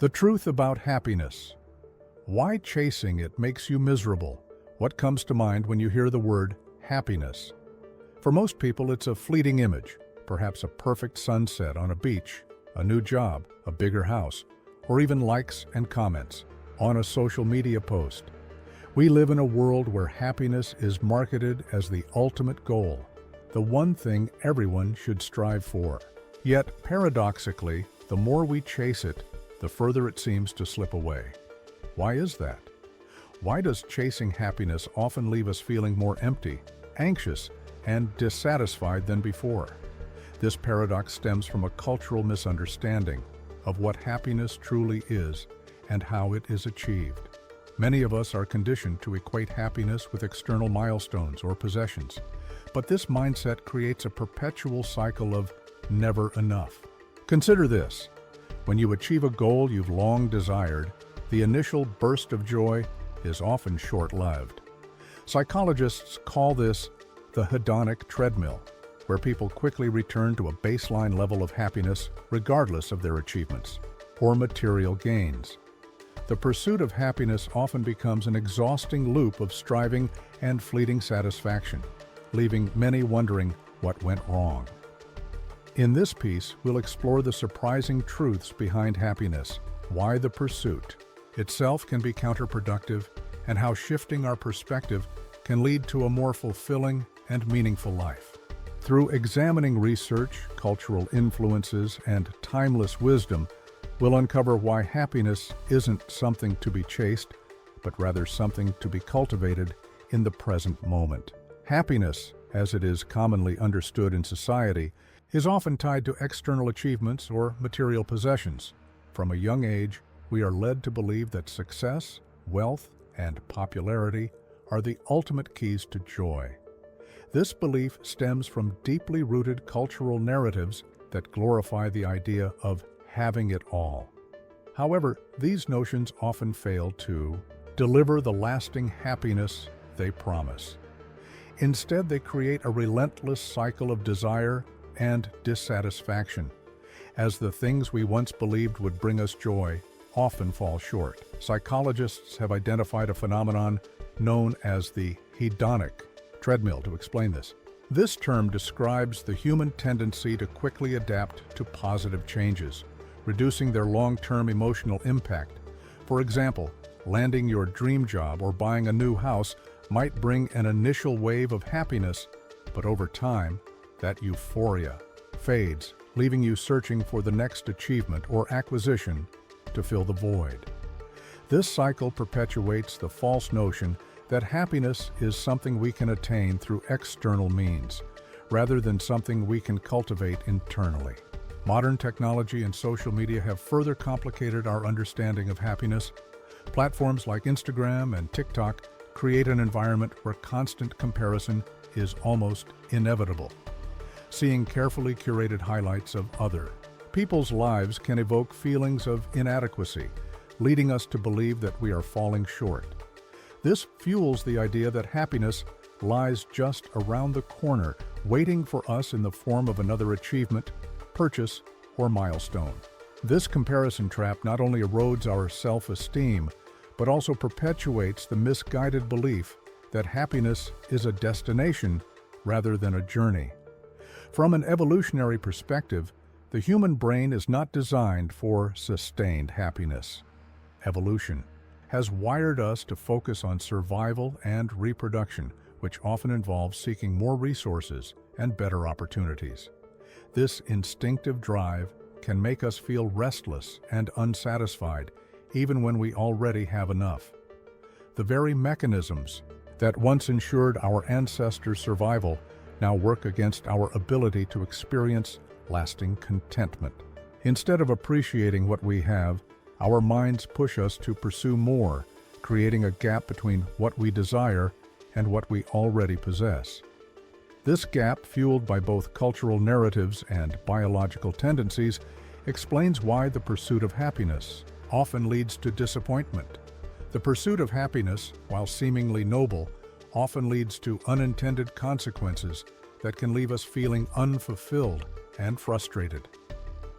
The truth about happiness. Why chasing it makes you miserable? What comes to mind when you hear the word happiness? For most people, it's a fleeting image, perhaps a perfect sunset on a beach, a new job, a bigger house, or even likes and comments on a social media post. We live in a world where happiness is marketed as the ultimate goal, the one thing everyone should strive for. Yet, paradoxically, the more we chase it, the further it seems to slip away. Why is that? Why does chasing happiness often leave us feeling more empty, anxious, and dissatisfied than before? This paradox stems from a cultural misunderstanding of what happiness truly is and how it is achieved. Many of us are conditioned to equate happiness with external milestones or possessions, but this mindset creates a perpetual cycle of never enough. Consider this. When you achieve a goal you've long desired, the initial burst of joy is often short-lived. Psychologists call this the hedonic treadmill, where people quickly return to a baseline level of happiness regardless of their achievements or material gains. The pursuit of happiness often becomes an exhausting loop of striving and fleeting satisfaction, leaving many wondering what went wrong. In this piece, we'll explore the surprising truths behind happiness, why the pursuit itself can be counterproductive, and how shifting our perspective can lead to a more fulfilling and meaningful life. Through examining research, cultural influences, and timeless wisdom, we'll uncover why happiness isn't something to be chased, but rather something to be cultivated in the present moment. Happiness, as it is commonly understood in society, is often tied to external achievements or material possessions. From a young age, we are led to believe that success, wealth, and popularity are the ultimate keys to joy. This belief stems from deeply rooted cultural narratives that glorify the idea of having it all. However, these notions often fail to deliver the lasting happiness they promise. Instead, they create a relentless cycle of desire and dissatisfaction, as the things we once believed would bring us joy often fall short. Psychologists have identified a phenomenon known as the hedonic treadmill to explain this. This term describes the human tendency to quickly adapt to positive changes, reducing their long-term emotional impact. For example, landing your dream job or buying a new house might bring an initial wave of happiness, but over time, that euphoria fades, leaving you searching for the next achievement or acquisition to fill the void. This cycle perpetuates the false notion that happiness is something we can attain through external means, rather than something we can cultivate internally. Modern technology and social media have further complicated our understanding of happiness. Platforms like Instagram and TikTok create an environment where constant comparison is almost inevitable. Seeing carefully curated highlights of other people's lives can evoke feelings of inadequacy, leading us to believe that we are falling short. This fuels the idea that happiness lies just around the corner, waiting for us in the form of another achievement, purchase, or milestone. This comparison trap not only erodes our self-esteem, but also perpetuates the misguided belief that happiness is a destination rather than a journey. From an evolutionary perspective, the human brain is not designed for sustained happiness. Evolution has wired us to focus on survival and reproduction, which often involves seeking more resources and better opportunities. This instinctive drive can make us feel restless and unsatisfied, even when we already have enough. The very mechanisms that once ensured our ancestors' survival now work against our ability to experience lasting contentment. Instead of appreciating what we have, our minds push us to pursue more, creating a gap between what we desire and what we already possess. This gap, fueled by both cultural narratives and biological tendencies, explains why the pursuit of happiness often leads to disappointment. The pursuit of happiness, while seemingly noble, often leads to unintended consequences that can leave us feeling unfulfilled and frustrated.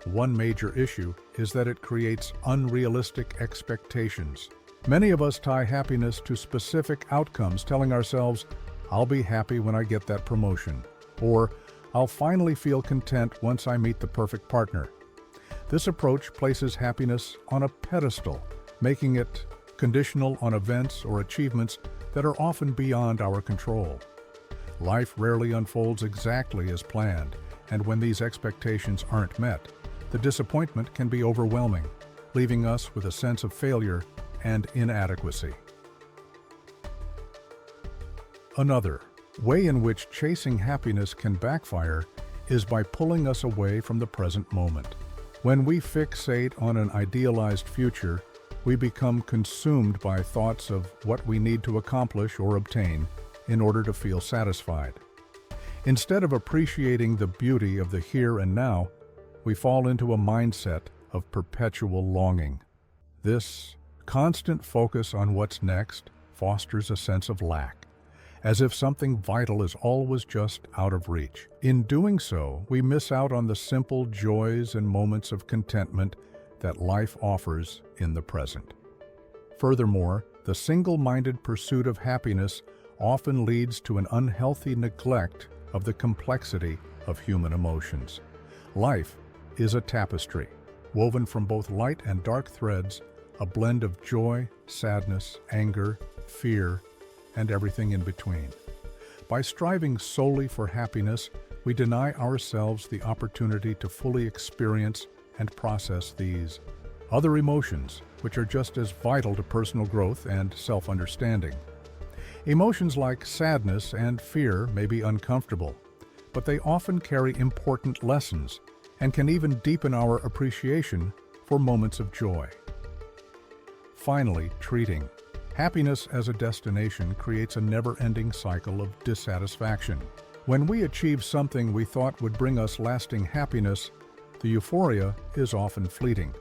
One major issue is that it creates unrealistic expectations. Many of us tie happiness to specific outcomes, telling ourselves, "I'll be happy when I get that promotion," or "I'll finally feel content once I meet the perfect partner." This approach places happiness on a pedestal, making it conditional on events or achievements that are often beyond our control. Life rarely unfolds exactly as planned, and when these expectations aren't met, the disappointment can be overwhelming, leaving us with a sense of failure and inadequacy. Another way in which chasing happiness can backfire is by pulling us away from the present moment. When we fixate on an idealized future, we become consumed by thoughts of what we need to accomplish or obtain in order to feel satisfied. Instead of appreciating the beauty of the here and now, we fall into a mindset of perpetual longing. This constant focus on what's next fosters a sense of lack, as if something vital is always just out of reach. In doing so, we miss out on the simple joys and moments of contentment that life offers in the present. Furthermore, the single-minded pursuit of happiness often leads to an unhealthy neglect of the complexity of human emotions. Life is a tapestry, woven from both light and dark threads, a blend of joy, sadness, anger, fear, and everything in between. By striving solely for happiness, we deny ourselves the opportunity to fully experience and process these other emotions, which are just as vital to personal growth and self-understanding. Emotions like sadness and fear may be uncomfortable, but they often carry important lessons and can even deepen our appreciation for moments of joy. Finally, treating happiness as a destination creates a never-ending cycle of dissatisfaction. When we achieve something we thought would bring us lasting happiness, the euphoria is often fleeting.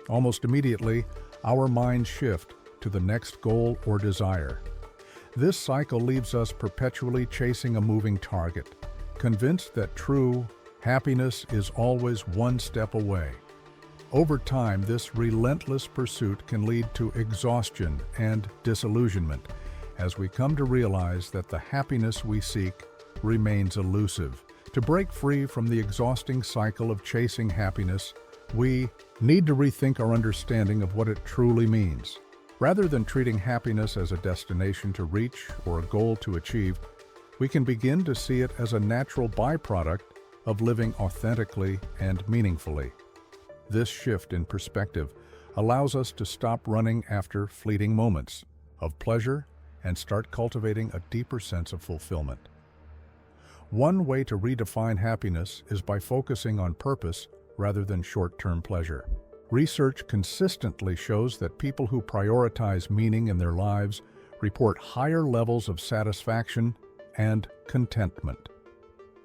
Almost immediately, our minds shift to the next goal or desire. This cycle leaves us perpetually chasing a moving target, convinced that true happiness is always one step away. Over time, this relentless pursuit can lead to exhaustion and disillusionment, as we come to realize that the happiness we seek remains elusive. To break free from the exhausting cycle of chasing happiness, we need to rethink our understanding of what it truly means. Rather than treating happiness as a destination to reach or a goal to achieve, we can begin to see it as a natural byproduct of living authentically and meaningfully. This shift in perspective allows us to stop running after fleeting moments of pleasure and start cultivating a deeper sense of fulfillment. One way to redefine happiness is by focusing on purpose rather than short-term pleasure. Research consistently shows that people who prioritize meaning in their lives report higher levels of satisfaction and contentment.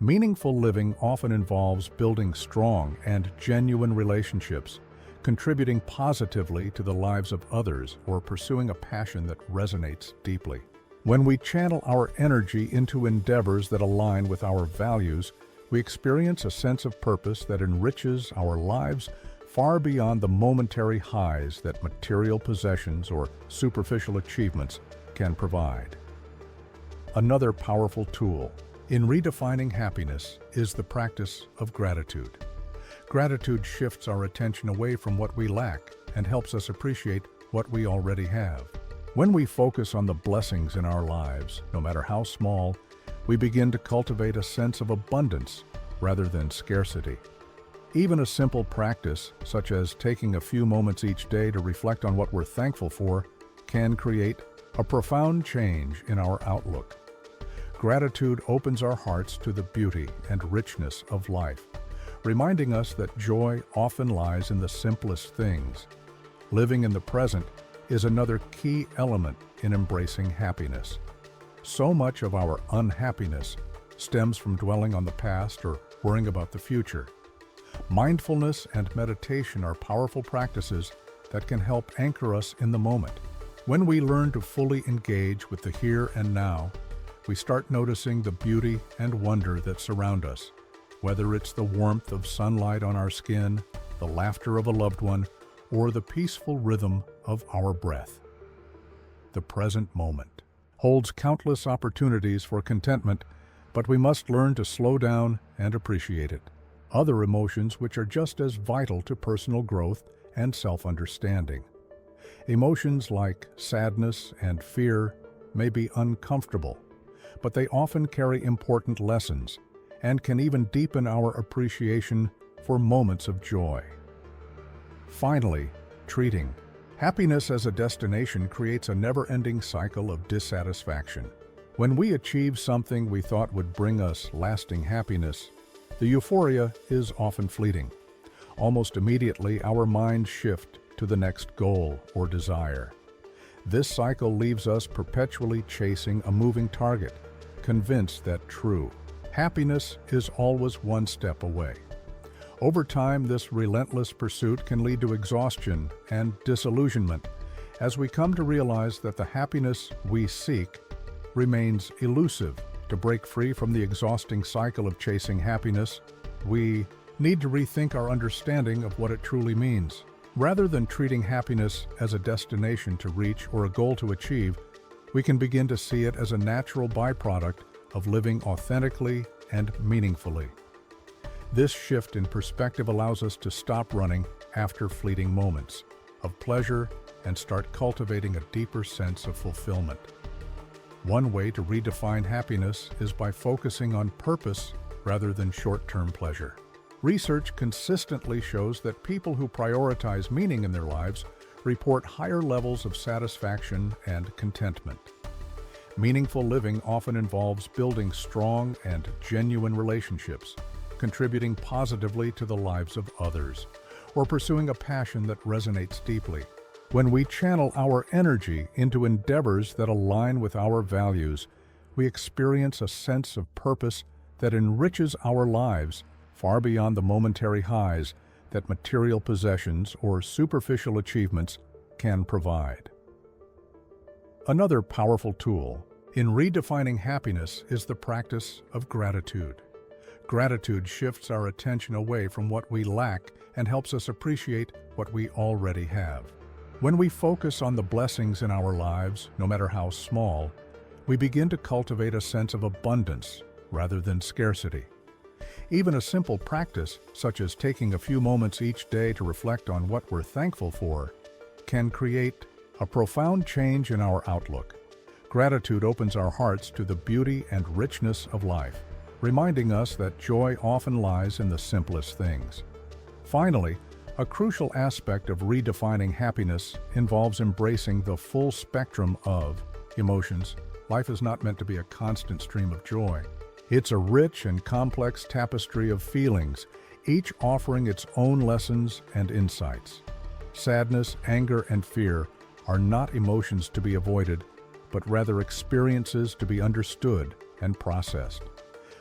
Meaningful living often involves building strong and genuine relationships, contributing positively to the lives of others, or pursuing a passion that resonates deeply. When we channel our energy into endeavors that align with our values, we experience a sense of purpose that enriches our lives far beyond the momentary highs that material possessions or superficial achievements can provide. Another powerful tool in redefining happiness is the practice of gratitude. Gratitude shifts our attention away from what we lack and helps us appreciate what we already have. When we focus on the blessings in our lives, no matter how small, we begin to cultivate a sense of abundance rather than scarcity. Even a simple practice, such as taking a few moments each day to reflect on what we're thankful for, can create a profound change in our outlook. Gratitude opens our hearts to the beauty and richness of life, reminding us that joy often lies in the simplest things. Living in the present is another key element in embracing happiness. So much of our unhappiness stems from dwelling on the past or worrying about the future. Mindfulness and meditation are powerful practices that can help anchor us in the moment. When we learn to fully engage with the here and now, we start noticing the beauty and wonder that surround us, Whether it's the warmth of sunlight on our skin, the laughter of a loved one, or the peaceful rhythm of our breath. The present moment holds countless opportunities for contentment, but we must learn to slow down and appreciate it. Other emotions which are just as vital to personal growth and self-understanding. Emotions like sadness and fear may be uncomfortable, but they often carry important lessons and can even deepen our appreciation for moments of joy. Finally, treating happiness as a destination creates a never-ending cycle of dissatisfaction. When we achieve something we thought would bring us lasting happiness, the euphoria is often fleeting. Almost immediately, our minds shift to the next goal or desire. This cycle leaves us perpetually chasing a moving target, convinced that true happiness is always one step away. Over time, this relentless pursuit can lead to exhaustion and disillusionment, as we come to realize that the happiness we seek remains elusive. To break free from the exhausting cycle of chasing happiness, we need to rethink our understanding of what it truly means. Rather than treating happiness as a destination to reach or a goal to achieve, we can begin to see it as a natural byproduct of living authentically and meaningfully. This shift in perspective allows us to stop running after fleeting moments of pleasure and start cultivating a deeper sense of fulfillment. One way to redefine happiness is by focusing on purpose rather than short-term pleasure. Research consistently shows that people who prioritize meaning in their lives report higher levels of satisfaction and contentment. Meaningful living often involves building strong and genuine relationships, contributing positively to the lives of others, or pursuing a passion that resonates deeply. When we channel our energy into endeavors that align with our values, we experience a sense of purpose that enriches our lives far beyond the momentary highs that material possessions or superficial achievements can provide. Another powerful tool in redefining happiness is the practice of gratitude. Gratitude shifts our attention away from what we lack and helps us appreciate what we already have. When we focus on the blessings in our lives, no matter how small, we begin to cultivate a sense of abundance rather than scarcity. Even a simple practice, such as taking a few moments each day to reflect on what we're thankful for, can create a profound change in our outlook. Gratitude opens our hearts to the beauty and richness of life, reminding us that joy often lies in the simplest things. Finally, a crucial aspect of redefining happiness involves embracing the full spectrum of emotions. Life is not meant to be a constant stream of joy. It's a rich and complex tapestry of feelings, each offering its own lessons and insights. Sadness, anger, and fear are not emotions to be avoided, but rather experiences to be understood and processed.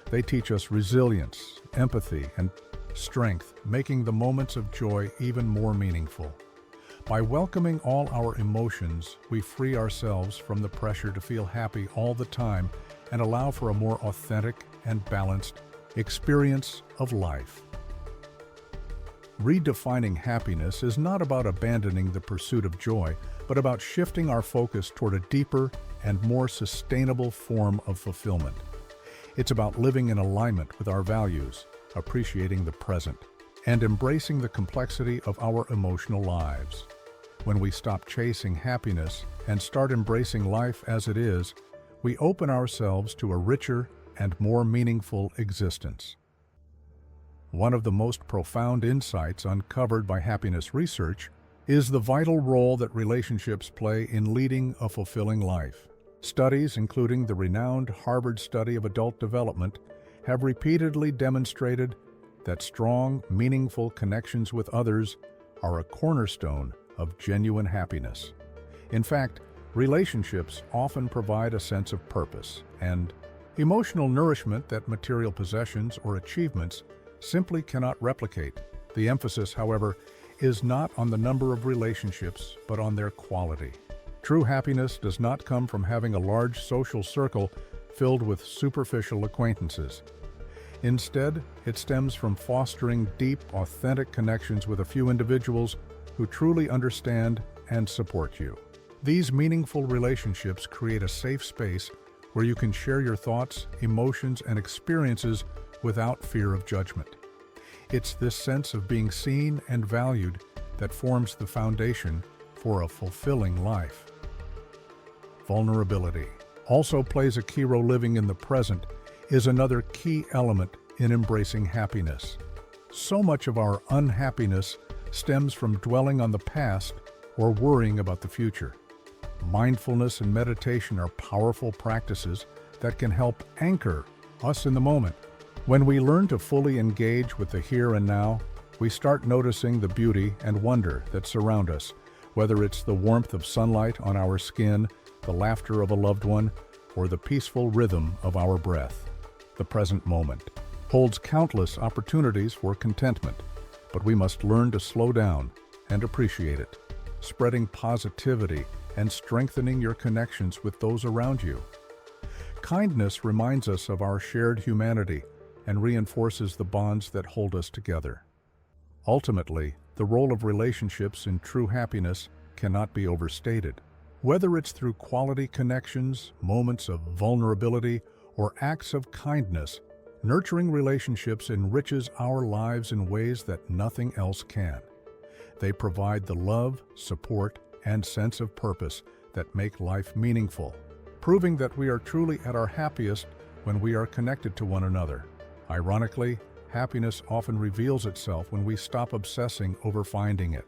They teach us resilience, empathy, and strength, making the moments of joy even more meaningful. By welcoming all our emotions, we free ourselves from the pressure to feel happy all the time and allow for a more authentic and balanced experience of life. Redefining happiness is not about abandoning the pursuit of joy, but about shifting our focus toward a deeper and more sustainable form of fulfillment. It's about living in alignment with our values, appreciating the present, and embracing the complexity of our emotional lives. When we stop chasing happiness and start embracing life as it is, we open ourselves to a richer and more meaningful existence. One of the most profound insights uncovered by happiness research is the vital role that relationships play in leading a fulfilling life. Studies, including the renowned Harvard study of adult development, have repeatedly demonstrated that strong, meaningful connections with others are a cornerstone of genuine happiness. In fact, relationships often provide a sense of purpose and emotional nourishment that material possessions or achievements simply cannot replicate. The emphasis, however, is not on the number of relationships, but on their quality. True happiness does not come from having a large social circle filled with superficial acquaintances. Instead, it stems from fostering deep, authentic connections with a few individuals who truly understand and support you. These meaningful relationships create a safe space where you can share your thoughts, emotions, and experiences without fear of judgment. It's this sense of being seen and valued that forms the foundation for a fulfilling life. Vulnerability also plays a key role. Living in the present is another key element in embracing happiness. So much of our unhappiness stems from dwelling on the past or worrying about the future. Mindfulness and meditation are powerful practices that can help anchor us in the moment. When we learn to fully engage with the here and now, we start noticing the beauty and wonder that surround us, whether it's the warmth of sunlight on our skin, the laughter of a loved one, or the peaceful rhythm of our breath. The present moment holds countless opportunities for contentment, but we must learn to slow down and appreciate it, spreading positivity and strengthening your connections with those around you. Kindness reminds us of our shared humanity and reinforces the bonds that hold us together. Ultimately, the role of relationships in true happiness cannot be overstated. Whether it's through quality connections, moments of vulnerability, or acts of kindness, nurturing relationships enriches our lives in ways that nothing else can. They provide the love, support, and sense of purpose that make life meaningful, proving that we are truly at our happiest when we are connected to one another. Ironically, happiness often reveals itself when we stop obsessing over finding it.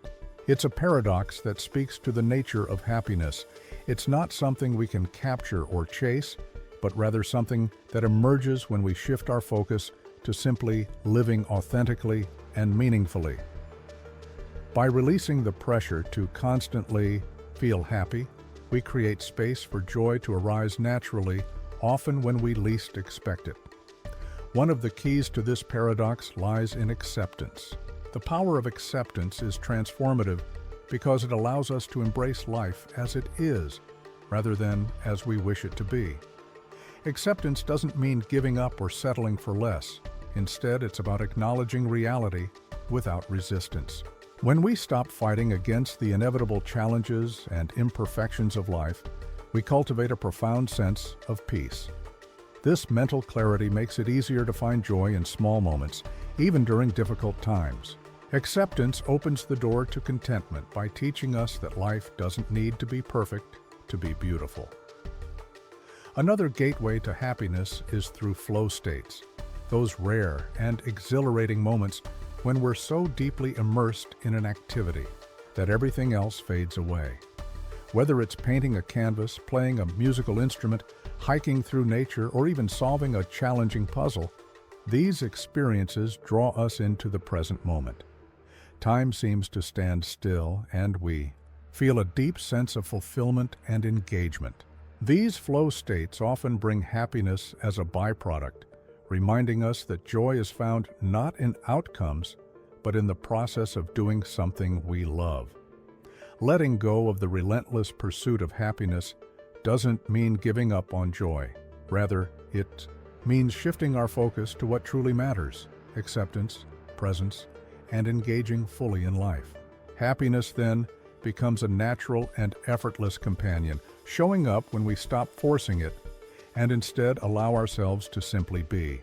It's a paradox that speaks to the nature of happiness. It's not something we can capture or chase, but rather something that emerges when we shift our focus to simply living authentically and meaningfully. By releasing the pressure to constantly feel happy, we create space for joy to arise naturally, often when we least expect it. One of the keys to this paradox lies in acceptance. The power of acceptance is transformative because it allows us to embrace life as it is, rather than as we wish it to be. Acceptance doesn't mean giving up or settling for less. Instead, it's about acknowledging reality without resistance. When we stop fighting against the inevitable challenges and imperfections of life, we cultivate a profound sense of peace. This mental clarity makes it easier to find joy in small moments, even during difficult times. Acceptance opens the door to contentment by teaching us that life doesn't need to be perfect to be beautiful. Another gateway to happiness is through flow states, those rare and exhilarating moments when we're so deeply immersed in an activity that everything else fades away. Whether it's painting a canvas, playing a musical instrument, hiking through nature, or even solving a challenging puzzle, these experiences draw us into the present moment. Time seems to stand still, and we feel a deep sense of fulfillment and engagement. These flow states often bring happiness as a byproduct, reminding us that joy is found not in outcomes, but in the process of doing something we love. Letting go of the relentless pursuit of happiness doesn't mean giving up on joy. Rather, it means shifting our focus to what truly matters: acceptance, presence, and engaging fully in life. Happiness, then, becomes a natural and effortless companion, showing up when we stop forcing it and instead allow ourselves to simply be.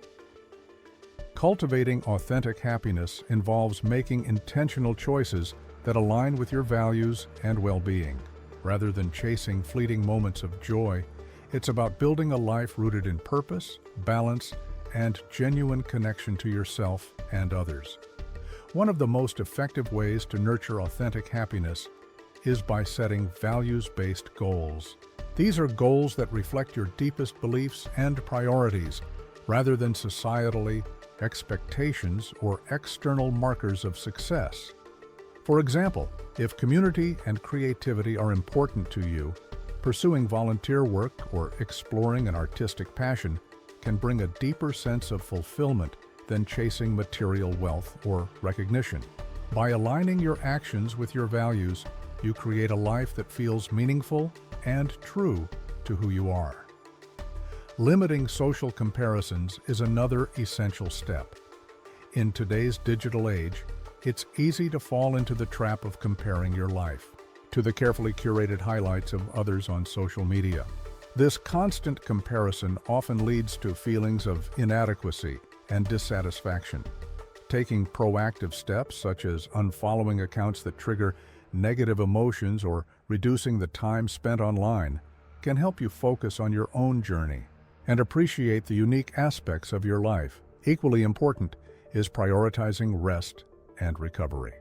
Cultivating authentic happiness involves making intentional choices that align with your values and well-being. Rather than chasing fleeting moments of joy, it's about building a life rooted in purpose, balance, and genuine connection to yourself and others. One of the most effective ways to nurture authentic happiness is by setting values-based goals. These are goals that reflect your deepest beliefs and priorities, rather than societally expectations or external markers of success. For example, if community and creativity are important to you, pursuing volunteer work or exploring an artistic passion can bring a deeper sense of fulfillment than chasing material wealth or recognition. By aligning your actions with your values, you create a life that feels meaningful and true to who you are. Limiting social comparisons is another essential step. In today's digital age, it's easy to fall into the trap of comparing your life to the carefully curated highlights of others on social media. This constant comparison often leads to feelings of inadequacy and dissatisfaction. Taking proactive steps, such as unfollowing accounts that trigger negative emotions or reducing the time spent online, can help you focus on your own journey and appreciate the unique aspects of your life. Equally important is prioritizing rest and recovery.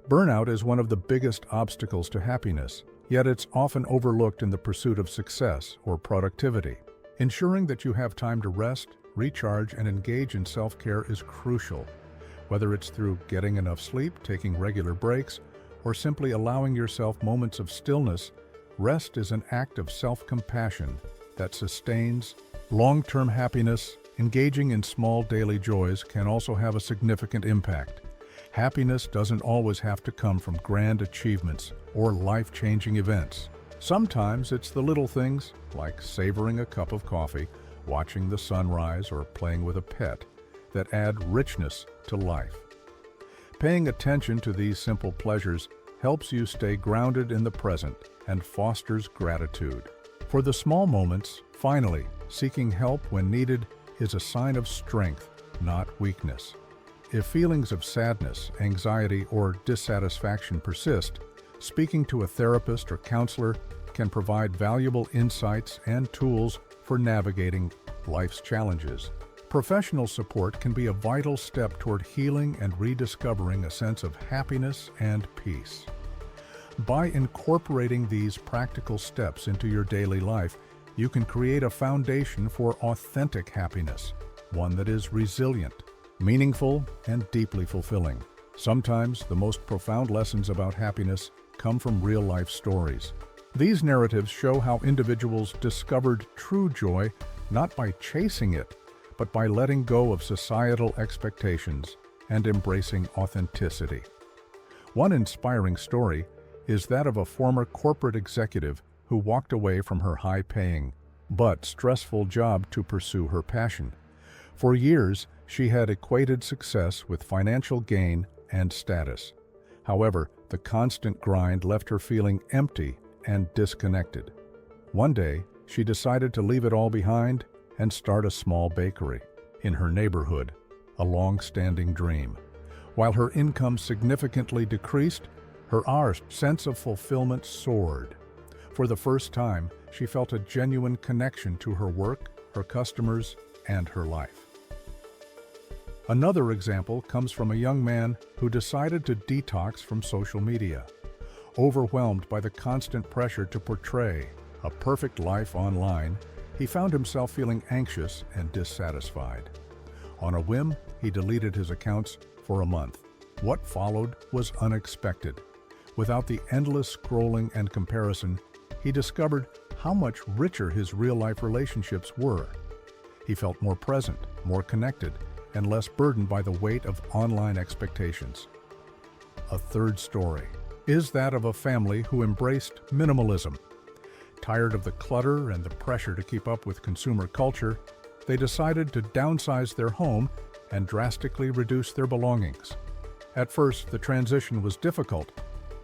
Burnout is one of the biggest obstacles to happiness, yet it's often overlooked in the pursuit of success or productivity. Ensuring that you have time to rest, recharge, and engage in self-care is crucial. Whether it's through getting enough sleep, taking regular breaks, or simply allowing yourself moments of stillness, rest is an act of self-compassion that sustains long-term happiness. Engaging in small daily joys can also have a significant impact. Happiness doesn't always have to come from grand achievements or life-changing events. Sometimes it's the little things, like savoring a cup of coffee, watching the sunrise, or playing with a pet, that add richness to life. Paying attention to these simple pleasures helps you stay grounded in the present and fosters gratitude. For the small moments, finally, seeking help when needed is a sign of strength, not weakness. If feelings of sadness, anxiety, or dissatisfaction persist, speaking to a therapist or counselor can provide valuable insights and tools for navigating life's challenges. Professional support can be a vital step toward healing and rediscovering a sense of happiness and peace. By incorporating these practical steps into your daily life, you can create a foundation for authentic happiness, one that is resilient, meaningful, and deeply fulfilling. Sometimes the most profound lessons about happiness come from real-life stories. These narratives show how individuals discovered true joy not by chasing it, but by letting go of societal expectations and embracing authenticity. One inspiring story is that of a former corporate executive who walked away from her high-paying but stressful job to pursue her passion. For years, she had equated success with financial gain and status. However, the constant grind left her feeling empty and disconnected. One day, she decided to leave it all behind and start a small bakery in her neighborhood, a long-standing dream. While her income significantly decreased, her sense of fulfillment soared. For the first time, she felt a genuine connection to her work, her customers, and her life. Another example comes from a young man who decided to detox from social media. Overwhelmed by the constant pressure to portray a perfect life online, he found himself feeling anxious and dissatisfied. On a whim, he deleted his accounts for a month. What followed was unexpected. Without the endless scrolling and comparison, he discovered how much richer his real-life relationships were. He felt more present, more connected, and less burdened by the weight of online expectations. A third story is that of a family who embraced minimalism. Tired of the clutter and the pressure to keep up with consumer culture, they decided to downsize their home and drastically reduce their belongings. At first, the transition was difficult,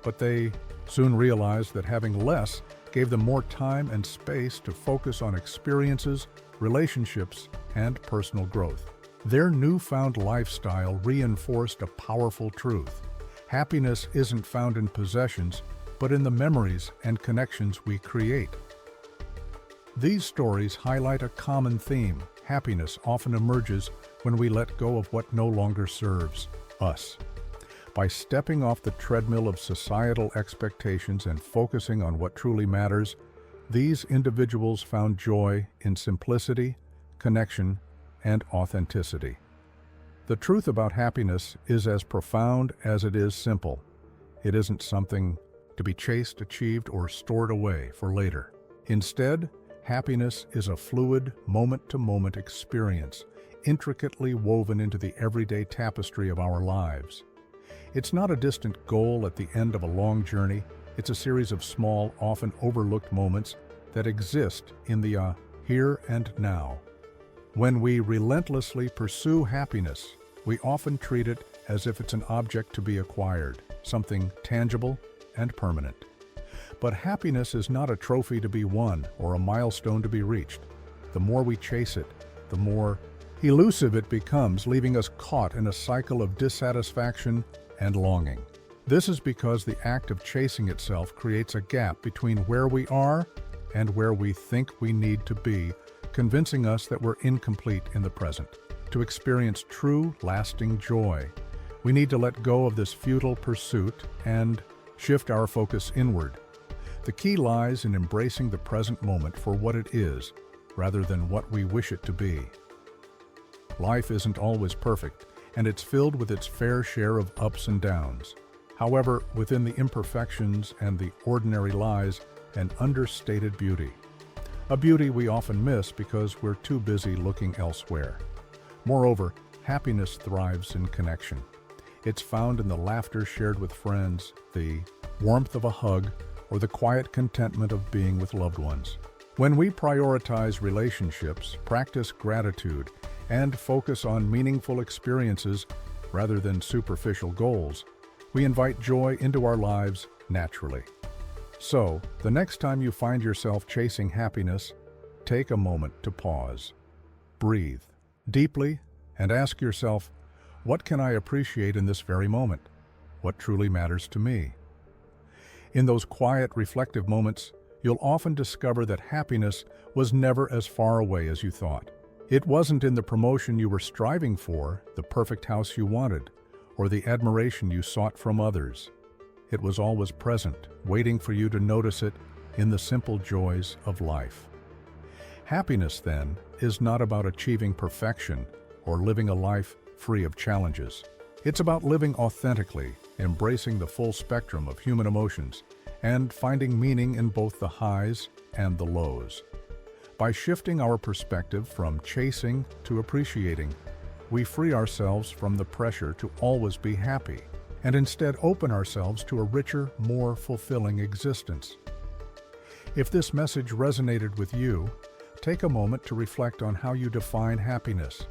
but they soon realized that having less gave them more time and space to focus on experiences, relationships, and personal growth. Their newfound lifestyle reinforced a powerful truth. Happiness isn't found in possessions, but in the memories and connections we create. These stories highlight a common theme. Happiness often emerges when we let go of what no longer serves us. By stepping off the treadmill of societal expectations and focusing on what truly matters, these individuals found joy in simplicity, connection, and authenticity. The truth about happiness is as profound as it is simple. It isn't something to be chased, achieved, or stored away for later. Instead, happiness is a fluid, moment-to-moment experience, intricately woven into the everyday tapestry of our lives. It's not a distant goal at the end of a long journey. It's a series of small, often overlooked moments that exist in the here and now. When we relentlessly pursue happiness, we often treat it as if it's an object to be acquired, something tangible and permanent. But happiness is not a trophy to be won or a milestone to be reached. The more we chase it, the more elusive it becomes, leaving us caught in a cycle of dissatisfaction and longing. This is because the act of chasing itself creates a gap between where we are and where we think we need to be, convincing us that we're incomplete in the present. To experience true, lasting joy, we need to let go of this futile pursuit and shift our focus inward. The key lies in embracing the present moment for what it is, rather than what we wish it to be. Life isn't always perfect, and it's filled with its fair share of ups and downs. However, within the imperfections and the ordinary lies an understated beauty. A beauty we often miss because we're too busy looking elsewhere. Moreover, happiness thrives in connection. It's found in the laughter shared with friends, the warmth of a hug, or the quiet contentment of being with loved ones. When we prioritize relationships, practice gratitude, and focus on meaningful experiences rather than superficial goals, we invite joy into our lives naturally. So, the next time you find yourself chasing happiness, take a moment to pause. Breathe deeply and ask yourself, what can I appreciate in this very moment? What truly matters to me? In those quiet, reflective moments, you'll often discover that happiness was never as far away as you thought. It wasn't in the promotion you were striving for, the perfect house you wanted, or the admiration you sought from others. It was always present, waiting for you to notice it in the simple joys of life. Happiness, then, is not about achieving perfection or living a life free of challenges. It's about living authentically, embracing the full spectrum of human emotions, and finding meaning in both the highs and the lows. By shifting our perspective from chasing to appreciating, we free ourselves from the pressure to always be happy, and instead open ourselves to a richer, more fulfilling existence. If this message resonated with you, take a moment to reflect on how you define happiness.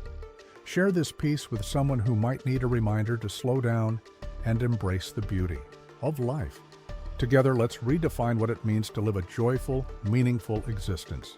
Share this piece with someone who might need a reminder to slow down and embrace the beauty of life. Together, let's redefine what it means to live a joyful, meaningful existence.